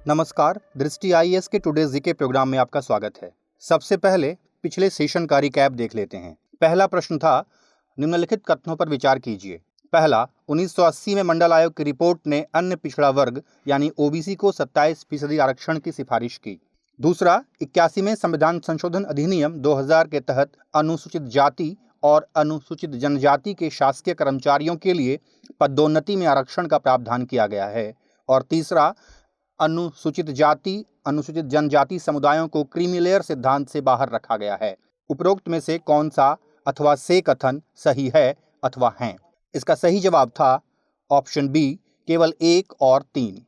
नमस्कार, दृष्टि आईएएस के टुडे जीके प्रोग्राम में आपका स्वागत है। सबसे पहले पिछले सेशन का रिकैप देख लेते हैं। पहला प्रश्न था, निम्नलिखित कथनों पर विचार कीजिए। पहला, 1980 में मंडल आयोग की रिपोर्ट ने अन्य पिछड़ा वर्ग यानी ओबीसी को 27% आरक्षण की सिफारिश की। दूसरा, 81 में संविधान संशोधन अधिनियम 2000 के तहत अनुसूचित जाति और अनुसूचित जनजाति के शासकीय कर्मचारियों के लिए पदोन्नति में आरक्षण का प्रावधान किया गया है। और तीसरा, अनुसूचित जाति अनुसूचित जनजाति समुदायों को क्रीमी लेयर सिद्धांत से बाहर रखा गया है। उपरोक्त में से कौन सा अथवा से कथन सही है अथवा हैं? इसका सही जवाब था ऑप्शन बी, केवल 1 और 3।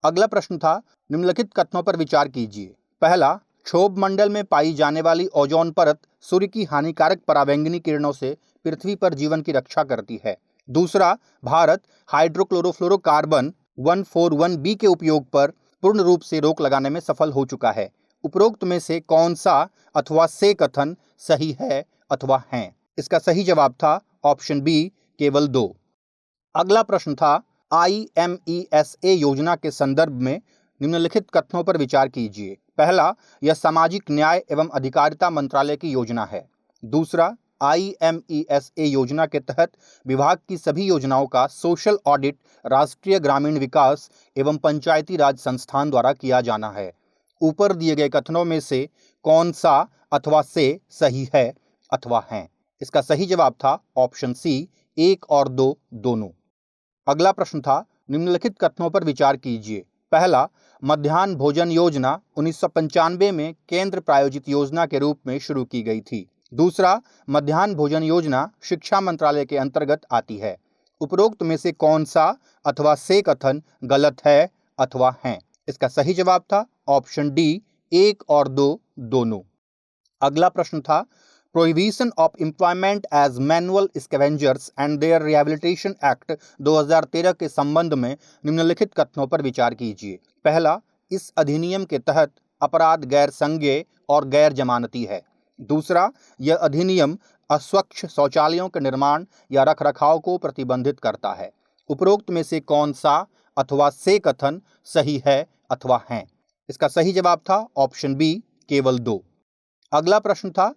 अगला प्रश्न था, निम्नलिखित कथनों पर विचार कीजिए। पहला, क्षोभ मंडल में पाई जाने वाली ओजोन परत सूर्य की हानिकारक पराबैंगनी किरणों से पृथ्वी पर जीवन की रक्षा करती है। दूसरा, भारत हाइड्रोक्लोरोफ्लोरोकार्बन 141B के उपयोग पर पूर्ण रूप से रोक लगाने में सफल हो चुका है। उपरोक्त में से कौन सा अथवा से कथन सही है अथवा हैं? इसका सही जवाब था ऑप्शन बी, केवल 2। अगला प्रश्न था, IMESA योजना के संदर्भ में निम्नलिखित कथनों पर विचार कीजिए। पहला, यह सामाजिक न्याय एवं अधिकारिता मंत्रालय की योजना है। दूसरा, IMESA योजना के तहत विभाग की सभी योजनाओं का सोशल ऑडिट राष्ट्रीय ग्रामीण विकास एवं पंचायती राज संस्थान द्वारा किया जाना है। ऊपर दिए गए कथनों में से कौन सा अथवा से सही है अथवा हैं? इसका सही जवाब था ऑप्शन सी, 1 और 2 दोनों। अगला प्रश्न था, निम्नलिखित कथनों पर विचार कीजिए। पहला, मध्याह्न भोजन योजना 1995 में केंद्र प्रायोजित योजना के रूप में शुरू की गई थी। दूसरा, मध्याह्न भोजन योजना शिक्षा मंत्रालय के अंतर्गत आती है। उपरोक्त में से कौन सा अथवा से कथन गलत है अथवा हैं? इसका सही जवाब था ऑप्शन डी, 1 और 2 दोनों। अगला प्रश्न था, prohibition of employment as manual scavengers and their rehabilitation act 2013 के संबंध में निम्नलिखित कथनों पर विचार कीजिए। पहला, इस अधिनियम के तहत अपराध गैर संज्ञेय और गैर जमानती है। दूसरा, यह अधिनियम अस्वच्छ शौचालयों के निर्माण या रखरखाव को प्रतिबंधित करता है। उपरोक्त में से कौन सा अथवा से कथन सही है अथवा हैं? इसका सही जवाब था ऑप्शन बी, केवल 2। अगला प्रश्न था,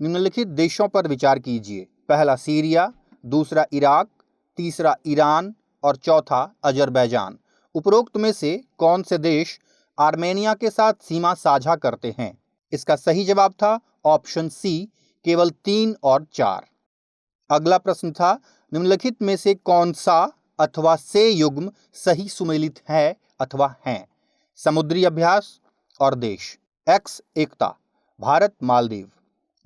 निम्नलिखित देशों पर विचार कीजिए। पहला, सीरिया, दूसरा इराक, तीसरा ईरान और चौथा अजरबैजान। उपरोक्त में से कौन से देश आर्मेनिया के साथ सीमा साझा करते हैं? इसका सही जवाब था ऑप्शन सी, केवल 3 और 4। अगला प्रश्न था, निम्नलिखित में से कौन सा अथवा से युग्म सही सुमेलित है अथवा हैं? समुद्री अभ्यास और देश। एक्स, एकता, भारत मालदीव।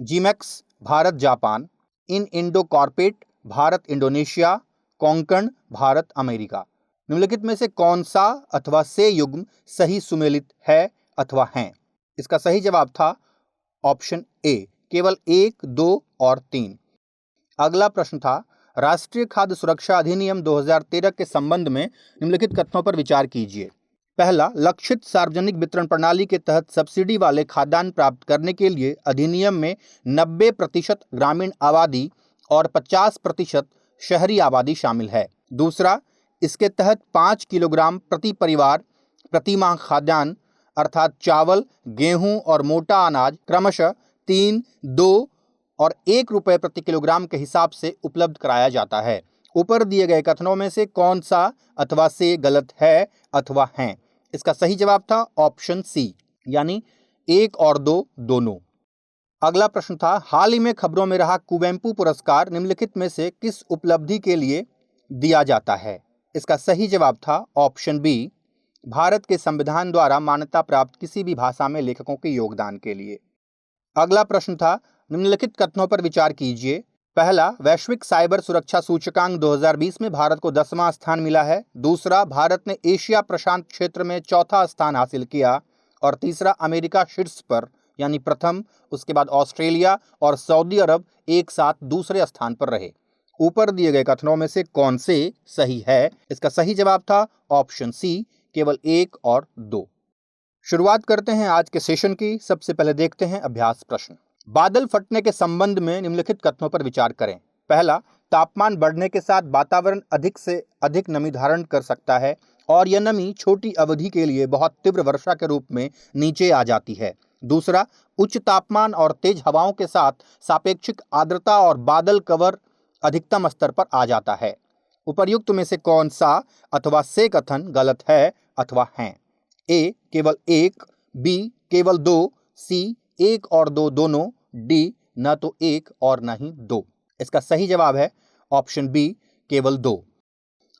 JIMEX, Bharat Japan. इन Indo Corpat, Bharat Indonesia. Konkan, Bharat America. निम्नलिखित में से कौन सा अथवा से युग्म सही सुमेलित है अथवा हैं? इसका सही जवाब था ऑप्शन ए, केवल 1, 2 और 3। अगला प्रश्न था, राष्ट्रीय खाद्य सुरक्षा अधिनियम 2013 के संबंध में निम्नलिखित कथनों पर विचार कीजिए। पहला, लक्षित सार्वजनिक वितरण प्रणाली के तहत सब्सिडी वाले खाद्यान्न प्राप्त करने के लिए अधिनियम में 90% ग्रामीण आबादी और 50% शहरी आबादी शामिल है। दूसरा, इसके तहत 5 किलोग्राम प्रति परिवार प्रति माह खाद्यान्न अर्थात चावल, गेहूं और मोटा अनाज क्रमशः 3, 2 और 1 रुपये प्रति किलोग्राम के हिसाब से उपलब्ध कराया जाता है। ऊपर दिए गए कथनों में से कौन सा अथवा से गलत है अथवा हैं? इसका सही जवाब था ऑप्शन सी, यानी 1 और 2 दोनों। अगला प्रश्न था, हाल ही में खबरों में रहा कुवेंपु पुरस्कार निम्नलिखित में से किस उपलब्धि के लिए दिया जाता है? इसका सही जवाब था ऑप्शन बी, भारत के संविधान द्वारा मान्यता प्राप्त किसी भी भाषा में लेखकों के योगदान के लिए। अगला प्रश्न था, निम्नलिखित कथनों पर विचार कीजिए। पहला, वैश्विक साइबर सुरक्षा सूचकांक 2020 में भारत को 10वां स्थान मिला है। दूसरा, भारत ने एशिया प्रशांत क्षेत्र में 4था स्थान हासिल किया। और तीसरा, अमेरिका शीर्ष पर यानी प्रथम, उसके बाद ऑस्ट्रेलिया और सऊदी अरब एक साथ दूसरे स्थान पर रहे। ऊपर दिए गए कथनों में से कौन से सही है? इसका सही जवाब था ऑप्शन सी, केवल 1 और 2। शुरुआत करते हैं आज के सेशन की। सबसे पहले देखते हैं अभ्यास प्रश्न। बादल फटने के संबंध में निम्नलिखित कथनों पर विचार करें। पहला, तापमान बढ़ने के साथ वातावरण अधिक से अधिक नमी धारण कर सकता है और यह नमी छोटी अवधि के लिए बहुत तीव्र वर्षा के रूप में नीचे आ जाती है। दूसरा, उच्च तापमान और तेज हवाओं के साथ सापेक्षिक आर्द्रता और बादल कवर अधिकतम स्तर पर आ जाता है। उपर्युक्त में से कौन सा अथवा से कथन गलत है अथवा हैं? ए केवल एक, बी केवल दो, सी एक और दो दोनों, डी न तो एक और न ही दो। इसका सही जवाब है ऑप्शन बी केवल दो।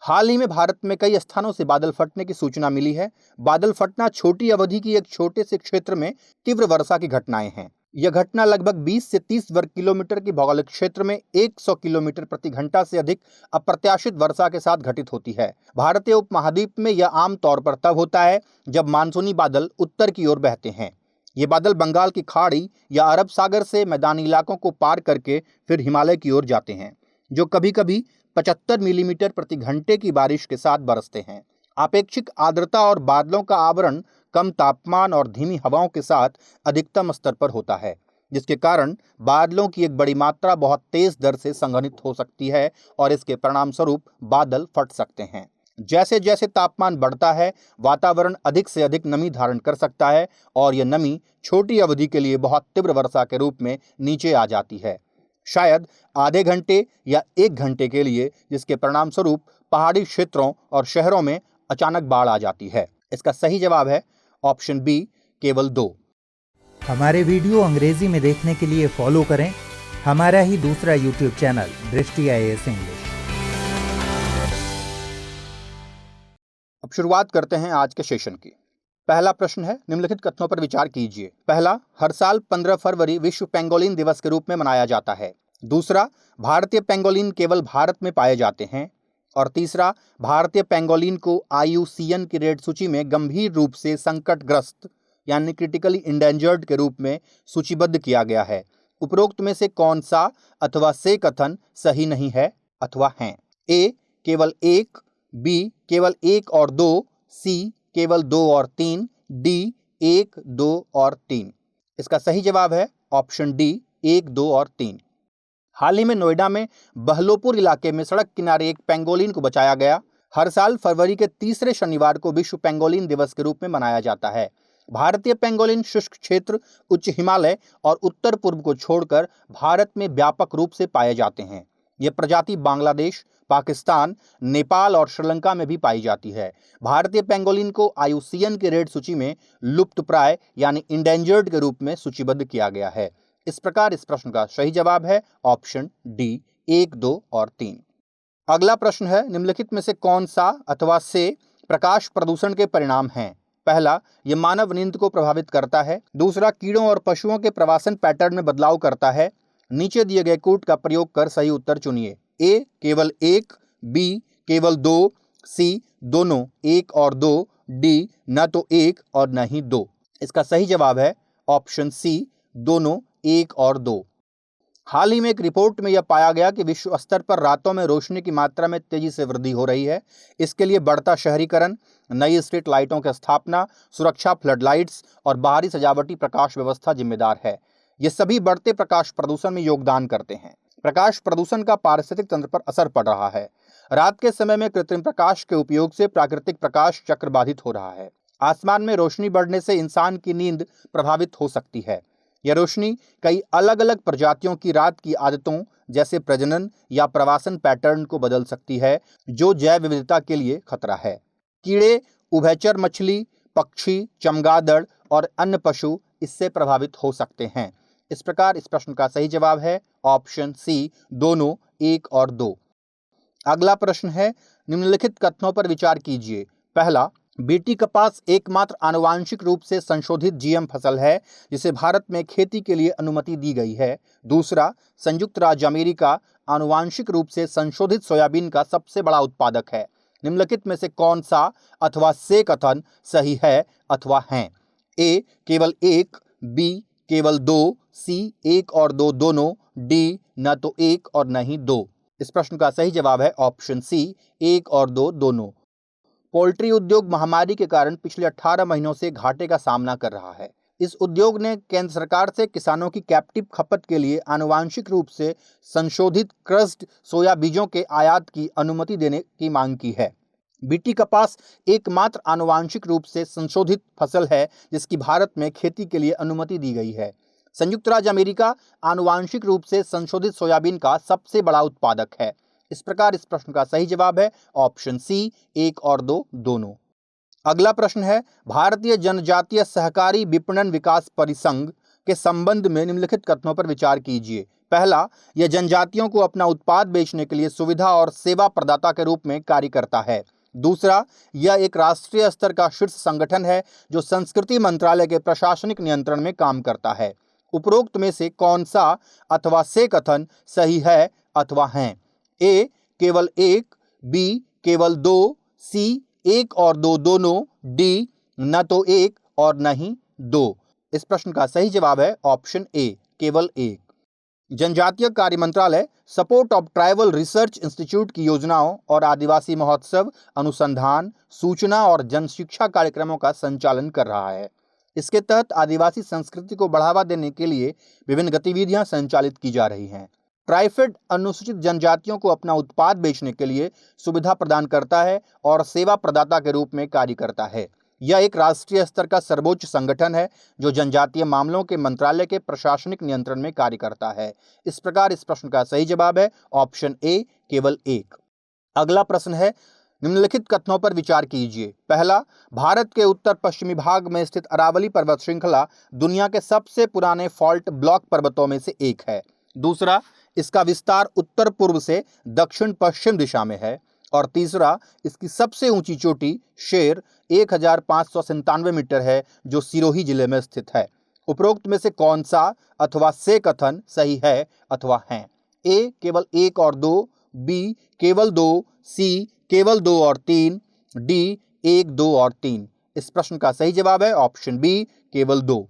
हाल ही में भारत में कई स्थानों से बादल फटने की सूचना मिली है। बादल फटना छोटी अवधि की एक छोटे से क्षेत्र में तीव्र वर्षा की घटनाएं हैं। यह घटना लगभग 20 से 30 वर्ग किलोमीटर की भौगोलिक क्षेत्र में 100 किलोमीटर प्रति घंटा से अधिक अप्रत्याशित वर्षा के साथ घटित होती है। भारतीय उपमहाद्वीप में यह आमतौर पर तब होता है जब मानसूनी बादल उत्तर की ओर बहते हैं। ये बादल बंगाल की खाड़ी या अरब सागर से मैदानी इलाकों को पार करके फिर हिमालय की ओर जाते हैं, जो कभी कभी 75 मिलीमीटर प्रति घंटे की बारिश के साथ बरसते हैं। आपेक्षिक आर्द्रता और बादलों का आवरण कम तापमान और धीमी हवाओं के साथ अधिकतम स्तर पर होता है, जिसके कारण बादलों की एक बड़ी मात्रा बहुत तेज दर से संघनित हो सकती है और इसके परिणाम स्वरूप बादल फट सकते हैं। जैसे जैसे तापमान बढ़ता है, वातावरण अधिक से अधिक नमी धारण कर सकता है और यह नमी छोटी अवधि के लिए बहुत तीव्र वर्षा के रूप में नीचे आ जाती है, शायद आधे घंटे या 1 घंटे के लिए, जिसके परिणाम स्वरूप पहाड़ी क्षेत्रों और शहरों में अचानक बाढ़ आ जाती है। इसका सही जवाब है ऑप्शन बी केवल 2। हमारे वीडियो अंग्रेजी में देखने के लिए फॉलो करें हमारा ही दूसरा यूट्यूब चैनल दृष्टि IAS इंग्लिश। अब शुरुआत करते हैं आज के सेशन की। पहला प्रश्न है, निम्नलिखित कथनों पर विचार कीजिए। पहला, हर साल 15 फरवरी विश्व पेंगोलिन दिवस के रूप में मनाया जाता है। दूसरा, भारतीय पेंगोलिन केवल भारत में पाए जाते हैं। और तीसरा, भारतीय पेंगोलिन को IUCN की रेड सूची में गंभीर रूप से संकटग्रस्त यानी क्रिटिकली इंडेंजर्ड के रूप में सूचीबद्ध किया गया है। उपरोक्त में से कौन सा अथवा से कथन सही नहीं है अथवा हैं? ए केवल एक, बी केवल एक और दो, सी केवल 2 और 3, डी 1, 2 और 3। इसका सही जवाब है ऑप्शन डी 1, 2 और 3। हाल ही में नोएडा में बहलोपुर इलाके में सड़क किनारे एक पेंगोलिन को बचाया गया। हर साल फरवरी के तीसरे शनिवार को विश्व पेंगोलिन दिवस के रूप में मनाया जाता है। भारतीय पेंगोलिन शुष्क क्षेत्र, उच्च हिमालय और उत्तर पूर्व को छोड़कर भारत में व्यापक रूप से पाए जाते हैं। ये प्रजाति बांग्लादेश, पाकिस्तान, नेपाल और श्रीलंका में भी पाई जाती है। भारतीय पेंगोलिन को IUCN की रेड सूची में लुप्तप्राय यानी इंडेंजर्ड के रूप में सूचीबद्ध किया गया है। इस प्रकार इस प्रश्न का सही जवाब है ऑप्शन डी 1, 2 और 3। अगला प्रश्न है, निम्नलिखित में से कौन सा अथवा से प्रकाश प्रदूषण के परिणाम हैं? पहला, यह मानव नींद को प्रभावित करता है। दूसरा, कीड़ों और पशुओं के प्रवासन पैटर्न में बदलाव करता है। नीचे दिए गए कूट का प्रयोग कर सही उत्तर चुनिए। ए केवल एक, बी केवल 2, सी दोनों 1 और 2, डी न तो 1 और न ही 2। इसका सही जवाब है ऑप्शन सी दोनों 1 और 2। हाल ही में एक रिपोर्ट में यह पाया गया कि विश्व स्तर पर रातों में रोशनी की मात्रा में तेजी से वृद्धि हो रही है। इसके लिए बढ़ता शहरीकरण, नई स्ट्रीट लाइटों की स्थापना, सुरक्षा फ्लड लाइट्स और बाहरी सजावटी प्रकाश व्यवस्था जिम्मेदार है। ये सभी बढ़ते प्रकाश प्रदूषण में योगदान करते हैं। प्रकाश प्रदूषण का पारिस्थितिक तंत्र पर असर पड़ रहा है। रात के समय में कृत्रिम प्रकाश के उपयोग से प्राकृतिक प्रकाश चक्र बाधित हो रहा है। आसमान में रोशनी बढ़ने से इंसान की नींद प्रभावित हो सकती है। यह रोशनी कई अलग अलग प्रजातियों की रात की आदतों जैसे प्रजनन या प्रवासन पैटर्न को बदल सकती है, जो जैव विविधता के लिए खतरा है। कीड़े, उभयचर मछली, पक्षी, चमगादड़ और अन्य पशु इससे प्रभावित हो सकते हैं। इस प्रकार इस प्रश्न का सही जवाब है ऑप्शन सी दोनों 1 और 2। अगला प्रश्न है, निम्नलिखित कथनों पर विचार कीजिए। पहला, बीटी कपास एकमात्र आनुवांशिक रूप से संशोधित GM फसल है जिसे भारत में खेती के लिए अनुमति दी गई है। दूसरा, संयुक्त राज्य अमेरिका आनुवांशिक रूप से संशोधित सोयाबीन का सबसे बड़ा उत्पादक है। निम्नलिखित में से कौन सा अथवा से कथन सही है अथवा हैं? ए केवल एक, बी केवल 2, सी 1 और 2 दोनों, डी न तो 1 और न ही 2। इस प्रश्न का सही जवाब है ऑप्शन सी 1 और 2 दोनों। पोल्ट्री उद्योग महामारी के कारण पिछले 18 महीनों से घाटे का सामना कर रहा है। इस उद्योग ने केंद्र सरकार से किसानों की कैप्टिव खपत के लिए आनुवांशिक रूप से संशोधित क्रस्ड सोया बीजों के आयात की अनुमति देने की मांग की है। बीटी कपास एकमात्र आनुवांशिक रूप से संशोधित फसल है जिसकी भारत में खेती के लिए अनुमति दी गई है। संयुक्त राज्य अमेरिका आनुवांशिक रूप से संशोधित सोयाबीन का सबसे बड़ा उत्पादक है। इस प्रकार इस प्रश्न का सही जवाब है ऑप्शन सी, 1 और 2 दोनों। अगला प्रश्न है, भारतीय जनजातीय सहकारी विपणन विकास परिसंघ के संबंध में निम्नलिखित कथनों पर विचार कीजिए। पहला, यह जनजातियों को अपना उत्पाद बेचने के लिए सुविधा और सेवा प्रदाता के रूप में कार्य करता है। दूसरा, यह एक राष्ट्रीय स्तर का शीर्ष संगठन है जो संस्कृति मंत्रालय के प्रशासनिक नियंत्रण में काम करता है। उपरोक्त में से कौन सा अथवा से कथन सही है अथवा हैं? ए, केवल 1, बी, केवल 2, सी, 1 और 2 दोनों, डी, न तो 1 और न ही 2। इस प्रश्न का सही जवाब है ऑप्शन ए, केवल 1। जनजातीय कार्य मंत्रालय support of tribal research institute की योजनाओं और आदिवासी महोत्सव, अनुसंधान, सूचना और जनशिक्षा कार्यक्रमों का संचालन कर रहा है। इसके तहत आदिवासी संस्कृति को बढ़ावा देने के लिए विभिन्न गतिविधियां संचालित की जा रही हैं। ट्राइफेड अनुसूचित जनजातियों को अपना उत्पाद बेचने के लिए सुविधा प्रदान करता है और सेवा प्रदाता के रूप में कार्य करता है। यह एक राष्ट्रीय स्तर का सर्वोच्च संगठन है जो जनजातीय मामलों के मंत्रालय के प्रशासनिक नियंत्रण में कार्य करता है। इस प्रकार इस प्रश्न का सही जवाब है ऑप्शन ए, केवल 1। अगला प्रश्न है, निम्नलिखित कथनों पर विचार कीजिए। पहला, भारत के उत्तर पश्चिमी भाग में स्थित अरावली पर्वत श्रृंखला दुनिया के सबसे पुराने फॉल्ट ब्लॉक पर्वतों में से एक है। दूसरा, इसका विस्तार उत्तर पूर्व से दक्षिण पश्चिम दिशा में है। और तीसरा, इसकी सबसे ऊंची चोटी शेर 1597 मीटर है जो सिरोही जिले में स्थित है। उपरोक्त में से कौन सा अथवा से कथन सही है अथवा हैं? ए, केवल 1 और 2, बी, केवल 2, सी, केवल 2 और 3, डी, 1, 2 और 3। इस प्रश्न का सही जवाब है ऑप्शन बी, केवल 2।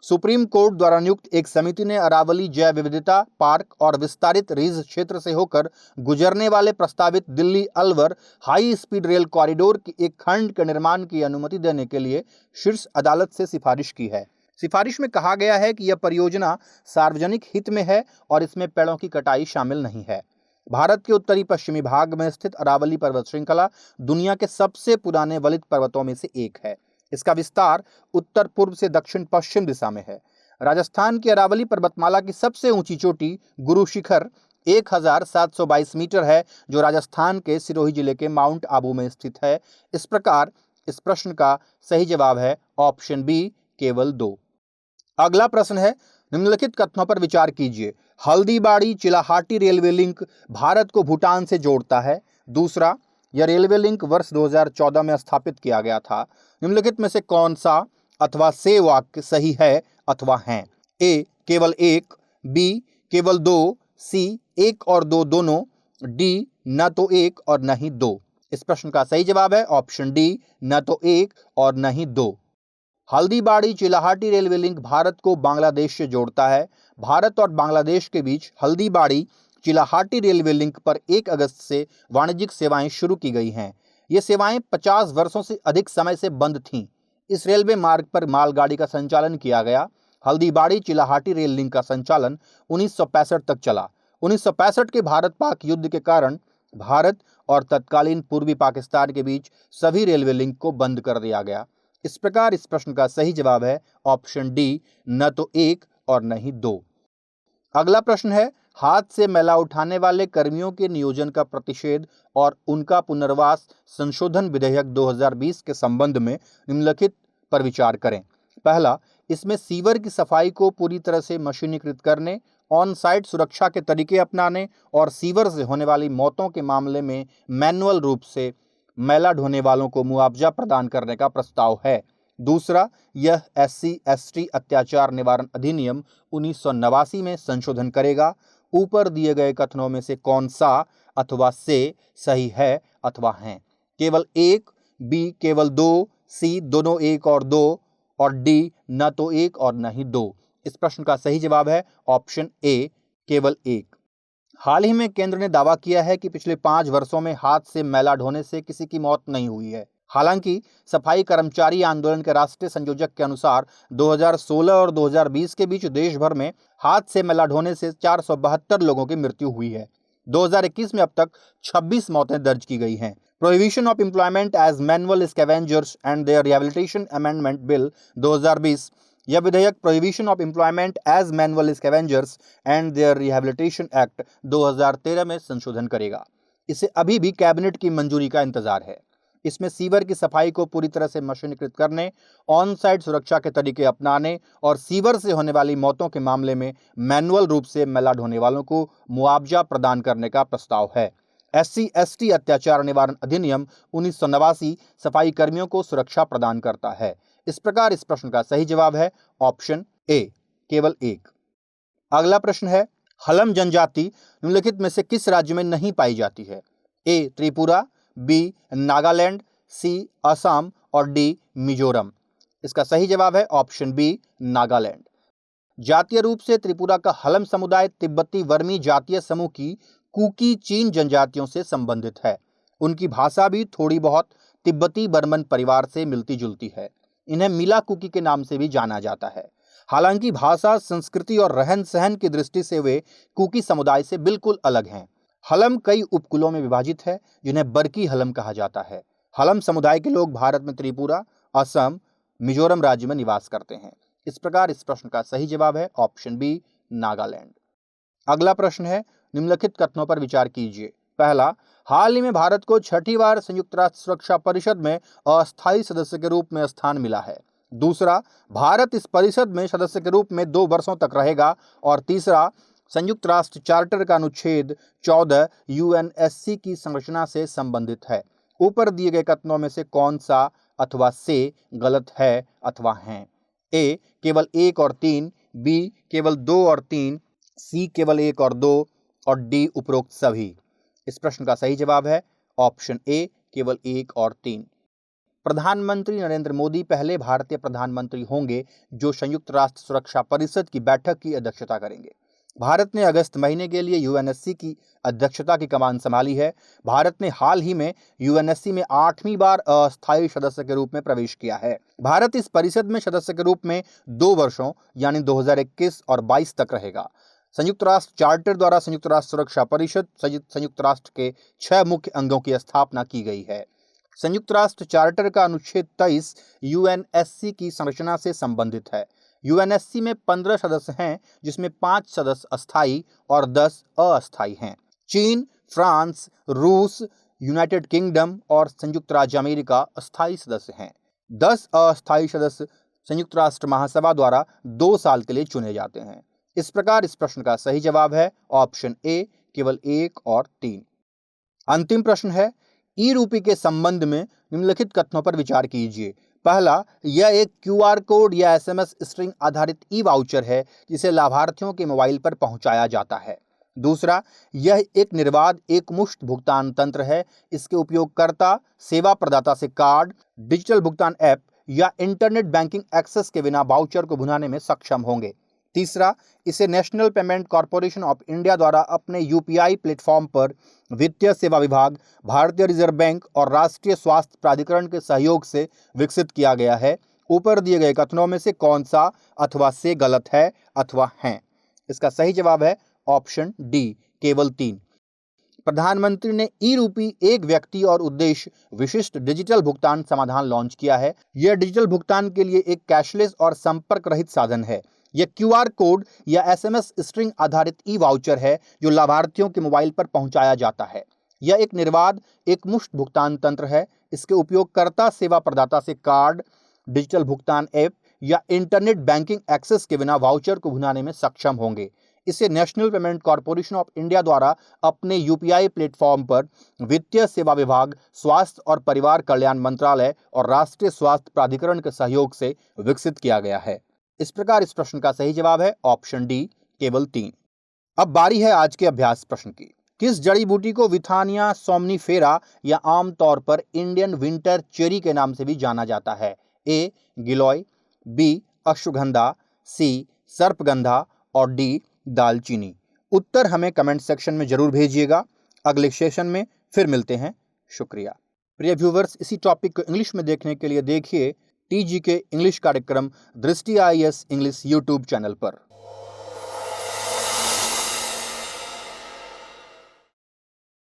सुप्रीम कोर्ट द्वारा नियुक्त एक समिति ने अरावली जैव विविधता पार्क और विस्तारित रिज क्षेत्र से होकर गुजरने वाले प्रस्तावित Delhi Alwar high speed rail corridor की एक खंड के निर्माण की अनुमति देने के लिए शीर्ष अदालत से सिफारिश की है। सिफारिश में कहा गया है कि यह परियोजना सार्वजनिक हित में है और इसमें पेड़ों की कटाई शामिल नहीं है। भारत के उत्तरी पश्चिमी भाग में स्थित अरावली पर्वत श्रृंखला दुनिया के सबसे पुराने वलित पर्वतों में से एक है। इसका विस्तार उत्तर पूर्व से दक्षिण पश्चिम दिशा में है। राजस्थान की अरावली पर्वतमाला की सबसे ऊंची चोटी गुरु शिखर 1722 मीटर है जो राजस्थान के सिरोही जिले के माउंट आबू में स्थित है। इस प्रकार इस प्रश्न का सही जवाब है ऑप्शन बी, केवल 2। अगला प्रश्न है, निम्नलिखित कथनों पर विचार कीजिए। हल्दीबाड़ी चिलाहाटी रेलवे लिंक भारत को भूटान से जोड़ता है। दूसरा, यह रेलवे लिंक वर्ष 2014 में स्थापित किया गया था। निम्नलिखित में से कौन सा अथवा से वाक्य सही है अथवा हैं? ए, केवल 1, बी, केवल 2, सी, 1 और 2 दोनों, डी, न तो 1 और न ही 2। इस प्रश्न का सही जवाब है ऑप्शन डी, न तो 1 और न ही 2। हल्दीबाड़ी चिलाहाटी रेलवे लिंक भारत को बांग्लादेश से जोड़ता है। भारत और बांग्लादेश के बीच हल्दीबाड़ी चिलाहाटी रेलवे लिंक पर 1 अगस्त से वाणिज्यिक सेवाएं शुरू की गई हैं। ये सेवाएं 50 वर्षों से अधिक समय से बंद थीं। इस रेलवे मार्ग पर मालगाड़ी का संचालन किया गया। हल्दीबाड़ी चिलाहाटी रेल लिंक का संचालन 1965 तक चला। 1965 के भारत पाक युद्ध के कारण भारत और तत्कालीन पूर्वी पाकिस्तान के बीच सभी रेलवे लिंक को बंद कर दिया गया। इस प्रकार इस प्रश्न का सही जवाब है ऑप्शन डी, न तो 1 और न ही 2। अगला प्रश्न है, हाथ से मैला उठाने वाले कर्मियों के नियोजन का प्रतिषेध और उनका पुनर्वास संशोधन विधेयक 2020 के संबंध में निम्नलिखित पर विचार करें। पहला, इसमें सीवर की सफाई को पूरी तरह से मशीनीकृत करने, ऑन साइट सुरक्षा के तरीके अपनाने और सीवर से होने वाली मौतों के मामले में मैनुअल रूप से मैला ढोने वालों को मुआवजा प्रदान करने का प्रस्ताव है। दूसरा, यह SC/ST अत्याचार निवारण अधिनियम 1989 में संशोधन करेगा। ऊपर दिए गए कथनों में से कौन सा अथवा से सही है अथवा हैं? केवल 1, बी, केवल 2, सी, दोनों 1 और 2 और डी, न तो 1 और न ही 2। इस प्रश्न का सही जवाब है ऑप्शन ए, केवल 1। हाल ही में केंद्र ने दावा किया है कि पिछले 5 वर्षों में हाथ से मैला ढोने से किसी की मौत नहीं हुई है। हालांकि सफाई कर्मचारी आंदोलन के राष्ट्रीय संयोजक के अनुसार 2016 और 2020 के बीच देश भर में हाथ से मैला ढोने से 472 लोगों की मृत्यु हुई है। 2021 में अब तक 26 मौतें दर्ज की गई हैं। Prohibition of employment as manual scavengers and their rehabilitation amendment bill 2020, यह विधेयक prohibition of employment as manual scavengers and their rehabilitation act 2013 में संशोधन करेगा। इसे अभी भी कैबिनेट की मंजूरी का इंतजार है। इसमें सीवर की सफाई को पूरी तरह से मशीनीकृत करने, ऑन साइट सुरक्षा के तरीके अपनाने और सीवर से होने वाली मौतों के मामले में मैनुअल रूप से मैला ढोने वालों को मुआवजा प्रदान करने का प्रस्ताव है। SC/ST अत्याचार निवारण अधिनियम 1989 सफाई कर्मियों को सुरक्षा प्रदान करता है। इस प्रकार इस प्रश्न का सही जवाब है ऑप्शन ए, केवल एक। अगला प्रश्न है, हलम जनजाति निम्नलिखित में से किस राज्य में नहीं पाई जाती है? ए त्रिपुरा, बी नागालैंड, सी असम और डी मिजोरम। इसका सही जवाब है ऑप्शन बी, नागालैंड। जातीय रूप से त्रिपुरा का हलम समुदाय तिब्बती वर्मी जातीय समूह की कुकी चीन जनजातियों से संबंधित है। उनकी भाषा भी थोड़ी बहुत तिब्बती बर्मन परिवार से मिलती जुलती है। इन्हें मिला कुकी के नाम से भी जाना जाता है। हालांकि भाषा, संस्कृति और रहन सहन की दृष्टि से वे कुकी समुदाय से बिल्कुल अलग हैं। हलम कई उपकुलों में विभाजित है जिन्हें बरकी हलम कहा जाता है। हलम समुदाय के लोग भारत में त्रिपुरा, असम, मिजोरम राज्य में निवास करते हैं। इस प्रकार इस प्रश्न का सही जवाब है ऑप्शन बी, नागालैंड। अगला प्रश्न है, निम्नलिखित कथनों पर विचार कीजिए। पहला, हाल ही में भारत को 6ठी बार संयुक्त राष्ट्र सुरक्षा परिषद में अस्थायी सदस्य के रूप में स्थान मिला है। दूसरा, भारत इस परिषद में सदस्य के रूप में 2 वर्षों तक रहेगा। और तीसरा, संयुक्त राष्ट्र चार्टर का अनुच्छेद 14 UNSC की संरचना से संबंधित है। ऊपर दिए गए कथनों में से कौन सा अथवा से गलत है अथवा हैं? ए केवल 1 और 3, बी केवल 2 और 3, सी केवल 1 और 2 और डी उपरोक्त सभी। इस प्रश्न का सही जवाब है ऑप्शन ए, केवल 1 और 3। प्रधानमंत्री नरेंद्र मोदी पहले भारतीय प्रधानमंत्री होंगे जो संयुक्त राष्ट्र सुरक्षा परिषद की बैठक की अध्यक्षता करेंगे। भारत ने अगस्त महीने के लिए UNSC की अध्यक्षता की कमान संभाली है। भारत ने हाल ही में UNSC में 8वीं बार अस्थायी सदस्य के रूप में प्रवेश किया है। भारत इस परिषद में सदस्य के रूप में 2 वर्षों यानी 2021 और 22 तक रहेगा। संयुक्त राष्ट्र चार्टर द्वारा संयुक्त राष्ट्र सुरक्षा परिषद संयुक्त राष्ट्र के 6 मुख्य अंगों की स्थापना की गई है। संयुक्त राष्ट्र चार्टर का अनुच्छेद 23 UNSC की संरचना से संबंधित है। UNSC में 15 सदस्य हैं जिसमें 5 सदस्य अस्थायी और 10 अस्थायी हैं। चीन, फ्रांस, रूस, यूनाइटेड किंगडम और संयुक्त राज्य अमेरिका अस्थायी सदस्य हैं। 10 अस्थायी सदस्य संयुक्त राष्ट्र महासभा द्वारा 2 साल के लिए चुने जाते हैं। इस प्रकार इस प्रश्न का सही जवाब है ऑप्शन ए, केवल 1 और 3। अंतिम प्रश्न है, ई रूपी के संबंध में निम्नलिखित कथनों पर विचार कीजिए। पहला, यह एक QR कोड या SMS स्ट्रिंग आधारित ई वाउचर है जिसे लाभार्थियों के मोबाइल पर पहुंचाया जाता है। दूसरा, यह एक निर्बाध एकमुश्त भुगतान तंत्र है। इसके उपयोगकर्ता सेवा प्रदाता से कार्ड, डिजिटल भुगतान ऐप या इंटरनेट बैंकिंग एक्सेस के बिना वाउचर को भुनाने में सक्षम होंगे। तीसरा, इसे national payment corporation of India द्वारा अपने UPI प्लेटफॉर्म पर वित्तीय सेवा विभाग, भारतीय रिजर्व बैंक और राष्ट्रीय स्वास्थ्य प्राधिकरण के सहयोग से विकसित किया गया है। ऊपर दिए गए कथनों में से कौन सा अथवा से गलत है अथवा हैं? इसका सही जवाब है ऑप्शन डी, केवल 3। प्रधानमंत्री ने ई रूपी एक व्यक्ति और उद्देश्य विशिष्ट डिजिटल भुगतान समाधान लॉन्च किया है। यह डिजिटल भुगतान के लिए एक कैशलेस और संपर्क रहित साधन है। यह QR कोड या SMS स्ट्रिंग आधारित ई वाउचर है जो लाभार्थियों के मोबाइल पर पहुंचाया जाता है। यह एक निर्बाध एकमुश्त भुगतान तंत्र है। इसके उपयोगकर्ता सेवा प्रदाता से कार्ड, डिजिटल भुगतान ऐप या इंटरनेट बैंकिंग एक्सेस के बिना वाउचर को भुनाने में सक्षम होंगे। इसे national payment corporation of India द्वारा अपने UPI प्लेटफॉर्म पर वित्तीय सेवा विभाग, स्वास्थ्य और परिवार कल्याण मंत्रालय और राष्ट्रीय स्वास्थ्य प्राधिकरण के सहयोग से विकसित किया गया है। इस प्रकार इस प्रश्न का सही जवाब है ऑप्शन डी, केवल 3। अब बारी है आज के अभ्यास प्रश्न की। किस जड़ी बूटी को विथानिया सोमनीफेरा या आमतौर पर इंडियन विंटर चेरी के नाम से भी जाना जाता है? ए गिलोय, बी अश्वगंधा, सी सर्पगंधा और डी दालचीनी। उत्तर हमें कमेंट सेक्शन में जरूर भेजिएगा। अगले सेशन में फिर मिलते हैं। शुक्रिया। प्रिय व्यूवर्स, इसी टॉपिक को इंग्लिश में देखने के लिए देखिए TGK इंग्लिश कार्यक्रम दृष्टि IAS इंग्लिश YouTube चैनल पर।